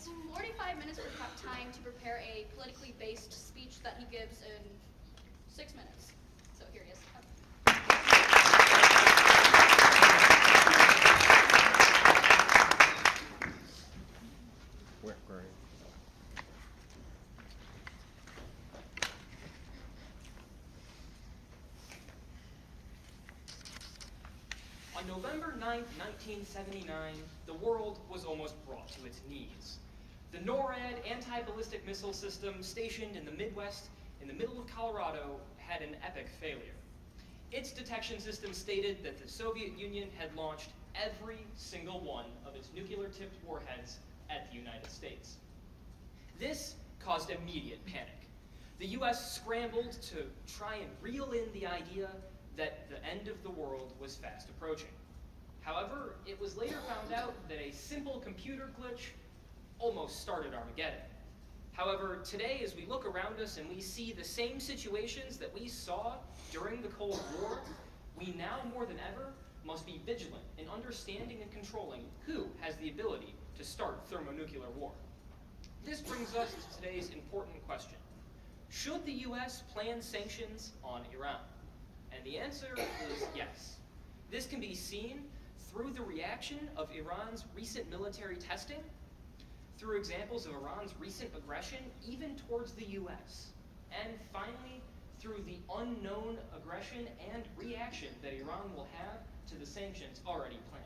it's 45 minutes for time to prepare a politically based speech that he gives in 6 minutes. So here he is. Where are you? On November 9, 1979, the world was almost brought to its knees. The NORAD anti-ballistic missile system stationed in the Midwest in the middle of Colorado had an epic failure. Its detection system stated that the Soviet Union had launched every single one of its nuclear-tipped warheads at the United States. This caused immediate panic. The US scrambled to try and reel in the idea that the end of the world was fast approaching. However, it was later found out that a simple computer glitch almost started Armageddon. However, today as we look around us and we see the same situations that we saw during the Cold War, we now more than ever must be vigilant in understanding and controlling who has the ability to start thermonuclear war. This brings us to today's important question. Should the US plan sanctions on Iran? And the answer is yes. This can be seen through the reaction of Iran's recent military testing, through examples of Iran's recent aggression even towards the US, and finally, through the unknown aggression and reaction that Iran will have to the sanctions already planned.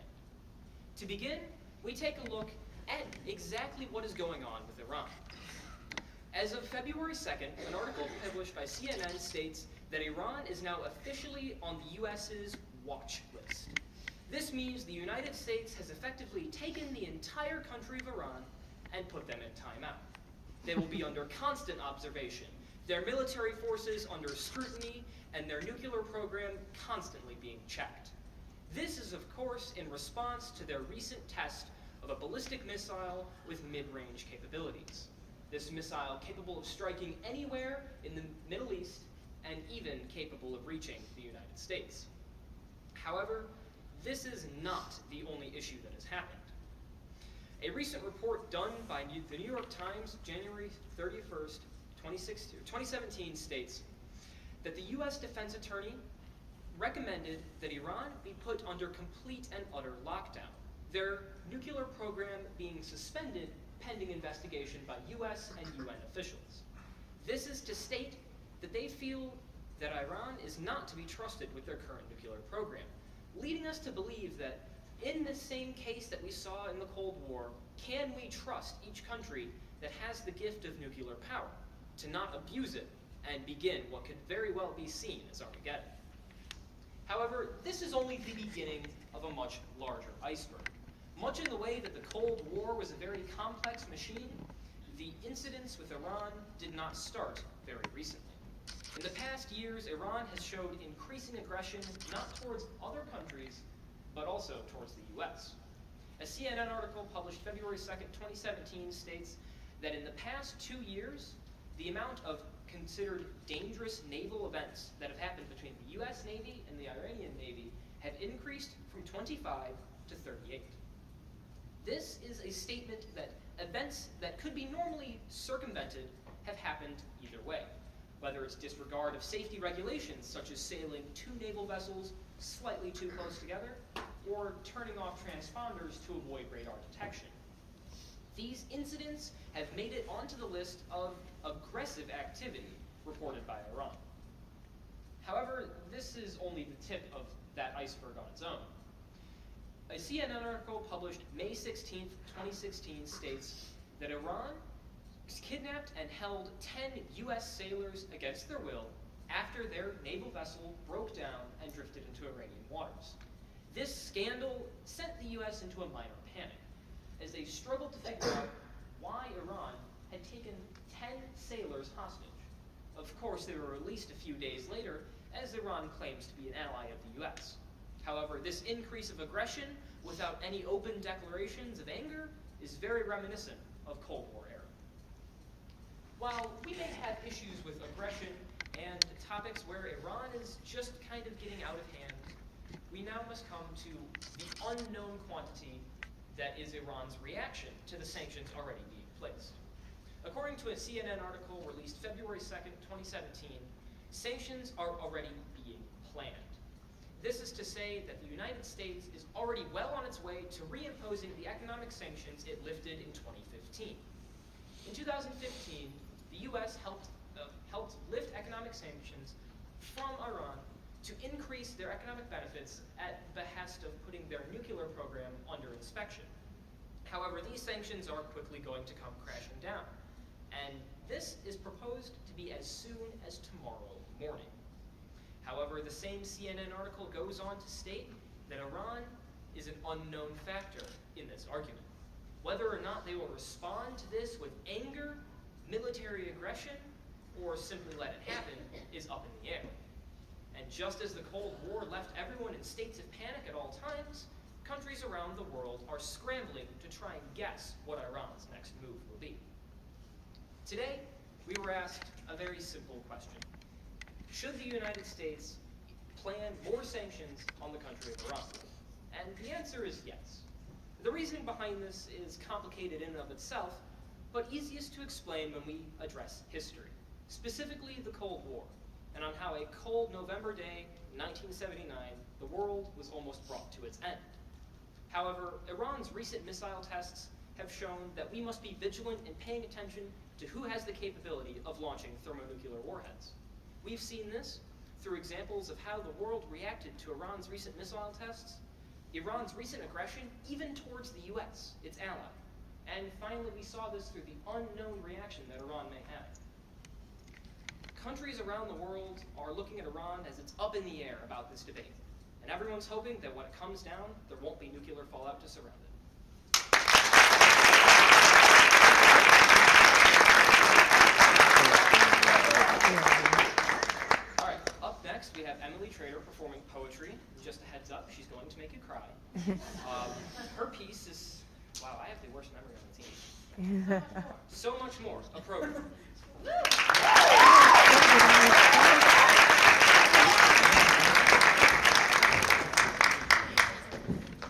To begin, we take a look at exactly what is going on with Iran. As of February 2nd, an article published by CNN states that Iran is now officially on the US's watch list. This means the United States has effectively taken the entire country of Iran and put them in timeout. They will be under constant observation, their military forces under scrutiny, and their nuclear program constantly being checked. This is, of course, in response to their recent test of a ballistic missile with mid-range capabilities. This missile capable of striking anywhere in the Middle East and even capable of reaching the United States. However, this is not the only issue that has happened. A recent report done by the New York Times, January 31st, 2017 states that the US Defense Attorney recommended that Iran be put under complete and utter lockdown, their nuclear program being suspended pending investigation by US and UN officials. This is to state that they feel that Iran is not to be trusted with their current nuclear program, leading us to believe that in the same case that we saw in the Cold War, can we trust each country that has the gift of nuclear power to not abuse it and begin what could very well be seen as Armageddon? However, this is only the beginning of a much larger iceberg. Much in the way that the Cold War was a very complex machine, the incidents with Iran did not start very recently. In the past years, Iran has showed increasing aggression not towards other countries, but also towards the US. A CNN article published February 2nd, 2017 states that in the past 2 years, the amount of considered dangerous naval events that have happened between the US Navy and the Iranian Navy have increased from 25 to 38. This is a statement that events that could be normally circumvented have happened either way, whether it's disregard of safety regulations such as sailing 2 naval vessels slightly too close together, or turning off transponders to avoid radar detection. These incidents have made it onto the list of aggressive activity reported by Iran. However, this is only the tip of that iceberg on its own. A CNN article published May 16, 2016 states that Iran kidnapped and held 10 US sailors against their will after their naval vessel broke down and drifted into Iranian waters. This scandal sent the US into a minor panic as they struggled to figure out why Iran had taken 10 sailors hostage. Of course, they were released a few days later as Iran claims to be an ally of the US. However, this increase of aggression without any open declarations of anger is very reminiscent of Cold War era. While we may have issues with aggression and topics where Iran is just kind of getting out of hand, we now must come to the unknown quantity that is Iran's reaction to the sanctions already being placed. According to a CNN article released February 2nd, 2017, sanctions are already being planned. This is to say that the United States is already well on its way to reimposing the economic sanctions it lifted in 2015. In 2015, the U.S. helped lift economic sanctions from Iran to increase their economic benefits at the behest of putting their nuclear program under inspection. However, these sanctions are quickly going to come crashing down, and this is proposed to be as soon as tomorrow morning. However, the same CNN article goes on to state that Iran is an unknown factor in this argument. Whether or not they will respond to this with anger, military aggression, or simply let it happen is up in the air. And just as the Cold War left everyone in states of panic at all times, countries around the world are scrambling to try and guess what Iran's next move will be. Today, we were asked a very simple question. Should the United States plan more sanctions on the country of Iran? And the answer is yes. The reasoning behind this is complicated in and of itself, but easiest to explain when we address history, specifically the Cold War, and on how a cold November day, 1979, the world was almost brought to its end. However, Iran's recent missile tests have shown that we must be vigilant in paying attention to who has the capability of launching thermonuclear warheads. We've seen this through examples of how the world reacted to Iran's recent missile tests, Iran's recent aggression, even towards the US, its ally. And finally, we saw this through the unknown reaction that Iran may have. Countries around the world are looking at Iran as it's up in the air about this debate. And everyone's hoping that when it comes down, there won't be nuclear fallout to surround it. All right, up next we have Emily Trader performing poetry. Just a heads up, she's going to make you cry. Her piece is, wow, I have the worst memory on the team. So much more, a program.